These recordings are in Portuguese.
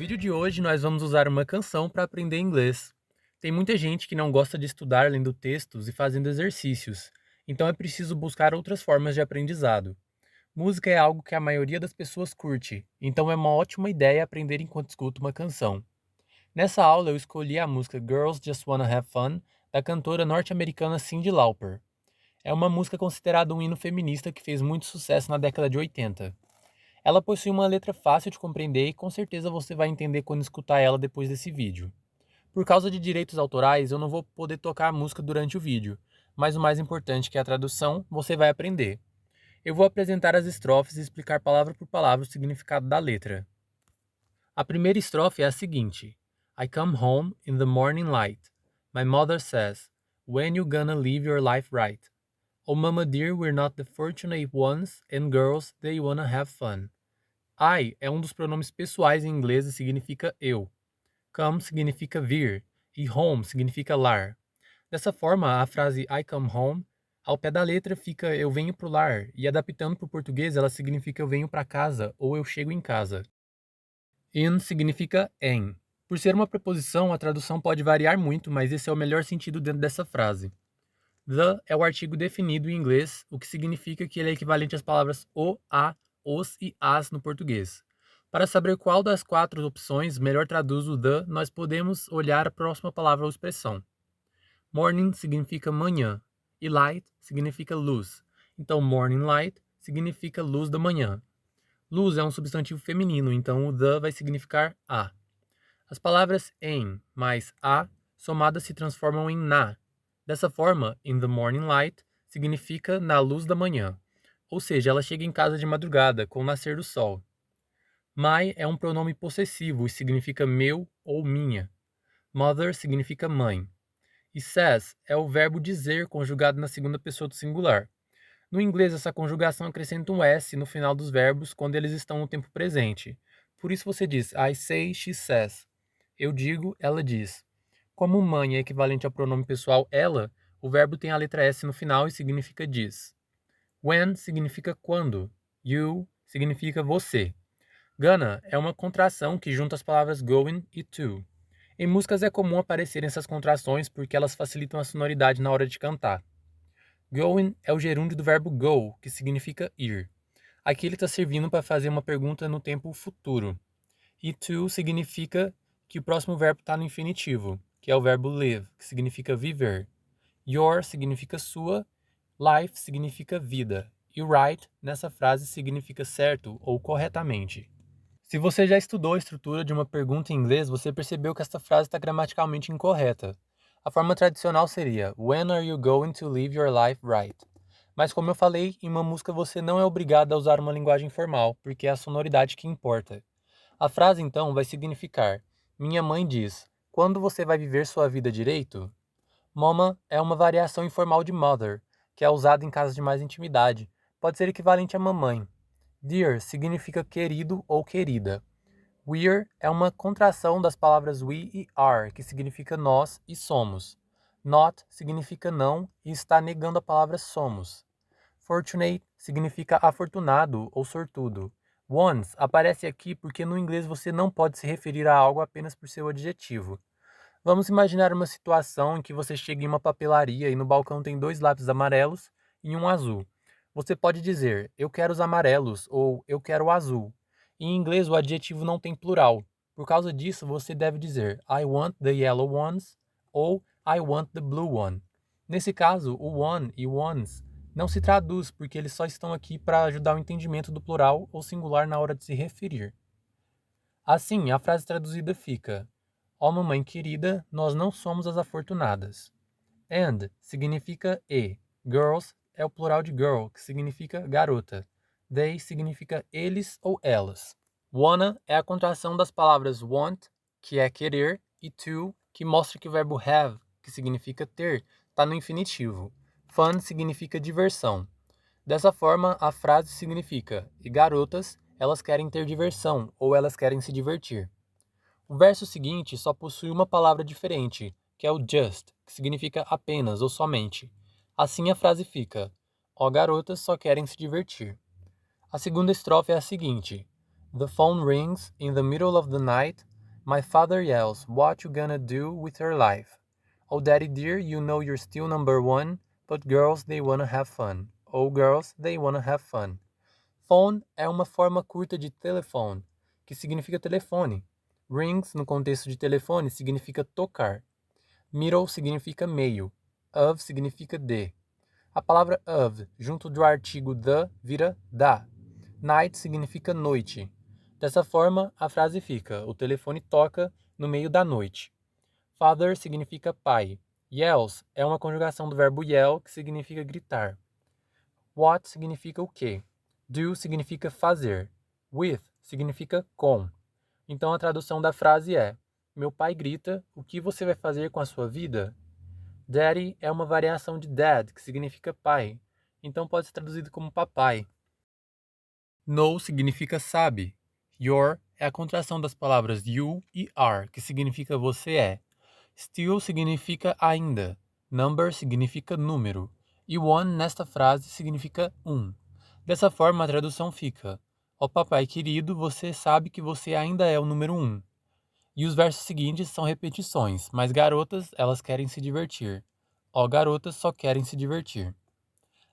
vídeo de hoje nós vamos usar uma canção para aprender inglês. Tem muita gente que não gosta de estudar lendo textos e fazendo exercícios, então é preciso buscar outras formas de aprendizado. Música é algo que a maioria das pessoas curte, então é uma ótima ideia aprender enquanto escuta uma canção. Nessa aula eu escolhi a música Girls Just Wanna Have Fun, da cantora norte-americana Cyndi Lauper. É uma música considerada um hino feminista que fez muito sucesso na década de 80. Ela possui uma letra fácil de compreender e com certeza você vai entender quando escutar ela depois desse vídeo. Por causa de direitos autorais, eu não vou poder tocar a música durante o vídeo, mas o mais importante, que é a tradução, você vai aprender. Eu vou apresentar as estrofes e explicar palavra por palavra o significado da letra. A primeira estrofe é a seguinte: I come home in the morning light. My mother says, when you gonna live your life right? Oh mama dear, we're not the fortunate ones, and girls, they wanna have fun. I é um dos pronomes pessoais em inglês e significa eu. Come significa vir e home significa lar. Dessa forma, a frase I come home, ao pé da letra fica eu venho pro lar, e adaptando para o português ela significa eu venho para casa ou eu chego em casa. In significa em. Por ser uma preposição, a tradução pode variar muito, mas esse é o melhor sentido dentro dessa frase. The é o artigo definido em inglês, o que significa que ele é equivalente às palavras o, a, os e as no português. Para saber qual das quatro opções melhor traduz o the, nós podemos olhar a próxima palavra ou expressão. Morning significa manhã e light significa luz. Então, morning light significa luz da manhã. Luz é um substantivo feminino, então o the vai significar a. As palavras em mais a somadas se transformam em na. Dessa forma, in the morning light significa na luz da manhã, ou seja, ela chega em casa de madrugada, com o nascer do sol. My é um pronome possessivo e significa meu ou minha. Mother significa mãe. E says é o verbo dizer conjugado na segunda pessoa do singular. No inglês, essa conjugação acrescenta um S no final dos verbos quando eles estão no tempo presente. Por isso você diz I say, she says. Eu digo, ela diz. Como mãe é equivalente ao pronome pessoal ela, o verbo tem a letra S no final e significa diz. When significa quando. You significa você. Gonna é uma contração que junta as palavras going e to. Em músicas é comum aparecerem essas contrações porque elas facilitam a sonoridade na hora de cantar. Going é o gerúndio do verbo go, que significa ir. Aqui ele está servindo para fazer uma pergunta no tempo futuro. E to significa que o próximo verbo está no infinitivo, que é o verbo live, que significa viver. Your significa sua, life significa vida. E right, nessa frase, significa certo ou corretamente. Se você já estudou a estrutura de uma pergunta em inglês, você percebeu que esta frase está gramaticalmente incorreta. A forma tradicional seria When are you going to live your life right? Mas como eu falei, em uma música você não é obrigado a usar uma linguagem formal, porque é a sonoridade que importa. A frase então vai significar: Minha mãe diz, quando você vai viver sua vida direito? Mama é uma variação informal de mother, que é usada em casos de mais intimidade. Pode ser equivalente a mamãe. Dear significa querido ou querida. We're é uma contração das palavras we e are, que significa nós e somos. Not significa não e está negando a palavra somos. Fortunate significa afortunado ou sortudo. Once aparece aqui porque no inglês você não pode se referir a algo apenas por seu adjetivo. Vamos imaginar uma situação em que você chega em uma papelaria e no balcão tem 2 lápis amarelos e um azul. Você pode dizer, eu quero os amarelos ou eu quero o azul. Em inglês, o adjetivo não tem plural. Por causa disso, você deve dizer I want the yellow ones ou I want the blue one. Nesse caso, o one e ones não se traduz porque eles só estão aqui para ajudar o entendimento do plural ou singular na hora de se referir. Assim, a frase traduzida fica: Ó mamãe querida, nós não somos as afortunadas. And significa e. Girls é o plural de girl, que significa garota. They significa eles ou elas. Wanna é a contração das palavras want, que é querer, e to, que mostra que o verbo have, que significa ter, está no infinitivo. Fun significa diversão. Dessa forma, a frase significa: E garotas, elas querem ter diversão ou elas querem se divertir. O verso seguinte só possui uma palavra diferente, que é o just, que significa apenas ou somente. Assim a frase fica: Ó garotas só querem se divertir. A segunda estrofe é a seguinte: The phone rings in the middle of the night. My father yells, "What you gonna do with your life?" Oh, daddy dear, you know you're still number one, but girls, they wanna have fun. Oh, girls, they wanna have fun. Phone é uma forma curta de telephone, que significa telefone. Rings, no contexto de telefone, significa tocar. Middle significa meio. Of significa de. A palavra of, junto do artigo the, vira da. Night significa noite. Dessa forma, a frase fica: o telefone toca no meio da noite. Father significa pai. Yells é uma conjugação do verbo yell, que significa gritar. What significa o quê? Do significa fazer. With significa com. Então a tradução da frase é: meu pai grita, o que você vai fazer com a sua vida? Daddy é uma variação de dad, que significa pai. Então pode ser traduzido como papai. Know significa sabe. Your é a contração das palavras you e are, que significa você é. Still significa ainda. Number significa número. E one nesta frase significa um. Dessa forma a tradução fica: ó papai querido, você sabe que você ainda é o número um. E os versos seguintes são repetições, mas garotas, elas querem se divertir. Ó garotas só querem se divertir.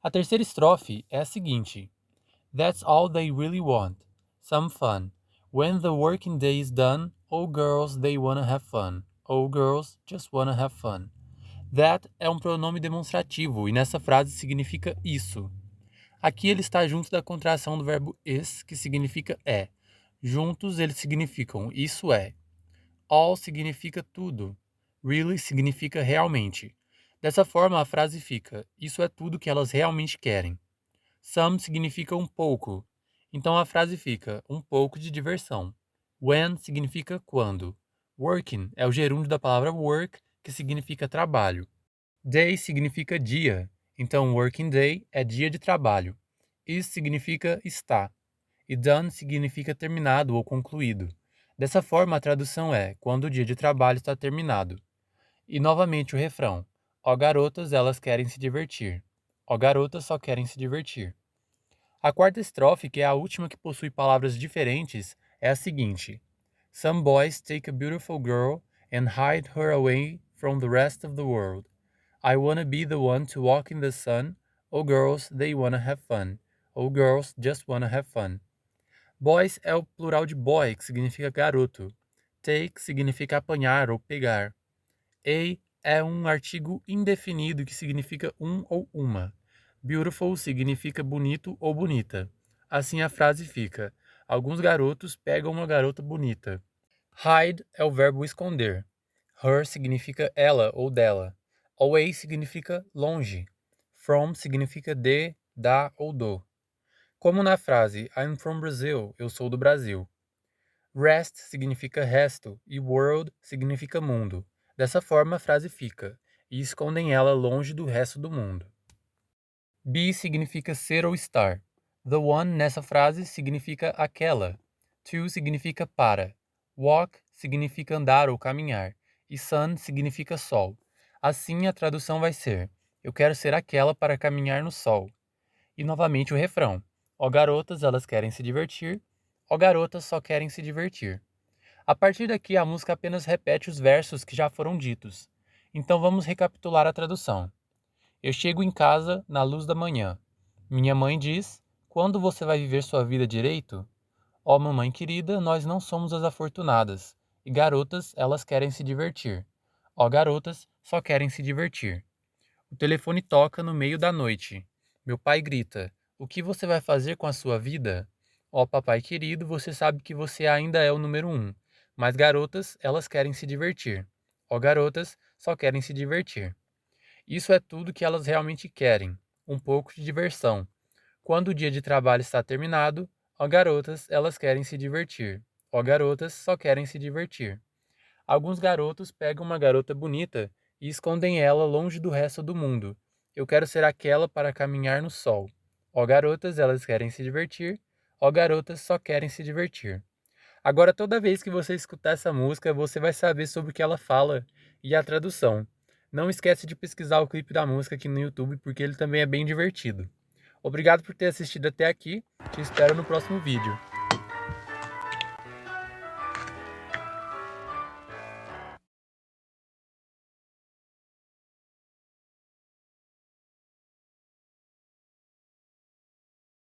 A terceira estrofe é a seguinte: That's all they really want. Some fun. When the working day is done, oh girls, they wanna have fun. Oh girls, just wanna have fun. That é um pronome demonstrativo e nessa frase significa isso. Aqui ele está junto da contração do verbo is, que significa é. Juntos eles significam isso é. All significa tudo. Really significa realmente. Dessa forma a frase fica: isso é tudo que elas realmente querem. Some significa um pouco. Então a frase fica: um pouco de diversão. When significa quando. Working é o gerúndio da palavra work, que significa trabalho. Day significa dia. Então working day é dia de trabalho. Is significa está. E done significa terminado ou concluído. Dessa forma a tradução é: quando o dia de trabalho está terminado. E novamente o refrão: ó garotas, elas querem se divertir. Ó garotas só querem se divertir. A quarta estrofe, que é a última que possui palavras diferentes, é a seguinte: Some boys take a beautiful girl and hide her away from the rest of the world. I wanna be the one to walk in the sun. Oh girls, they wanna have fun. Oh girls, just wanna have fun. Boys é o plural de boy, que significa garoto. Take significa apanhar ou pegar. A é um artigo indefinido que significa um ou uma. Beautiful significa bonito ou bonita. Assim a frase fica: alguns garotos pegam uma garota bonita. Hide é o verbo esconder. Her significa ela ou dela. Away significa longe. From significa de, da ou do. Como na frase I'm from Brazil, eu sou do Brasil. Rest significa resto e world significa mundo. Dessa forma a frase fica: e escondem ela longe do resto do mundo. Be significa ser ou estar. The one nessa frase significa aquela. To significa para. Walk significa andar ou caminhar. E sun significa sol. Assim a tradução vai ser: eu quero ser aquela para caminhar no sol. E novamente o refrão: ó garotas, elas querem se divertir. Ó garotas só querem se divertir. A partir daqui a música apenas repete os versos que já foram ditos. Então vamos recapitular a tradução. Eu chego em casa na luz da manhã. Minha mãe diz: quando você vai viver sua vida direito? Ó mamãe querida, nós não somos as afortunadas. E garotas, elas querem se divertir. Ó garotas, só querem se divertir. O telefone toca no meio da noite. Meu pai grita: o que você vai fazer com a sua vida? Ó papai querido, você sabe que você ainda é o número um. Mas garotas, elas querem se divertir. Ó garotas, só querem se divertir. Isso é tudo que elas realmente querem, um pouco de diversão. Quando o dia de trabalho está terminado, ó garotas, elas querem se divertir. Ó garotas, só querem se divertir. Alguns garotos pegam uma garota bonita e escondem ela longe do resto do mundo. Eu quero ser aquela para caminhar no sol. Ó garotas, elas querem se divertir. Ó garotas, só querem se divertir. Agora, toda vez que você escutar essa música, você vai saber sobre o que ela fala e a tradução. Não esquece de pesquisar o clipe da música aqui no YouTube, porque ele também é bem divertido. Obrigado por ter assistido até aqui. Te espero no próximo vídeo.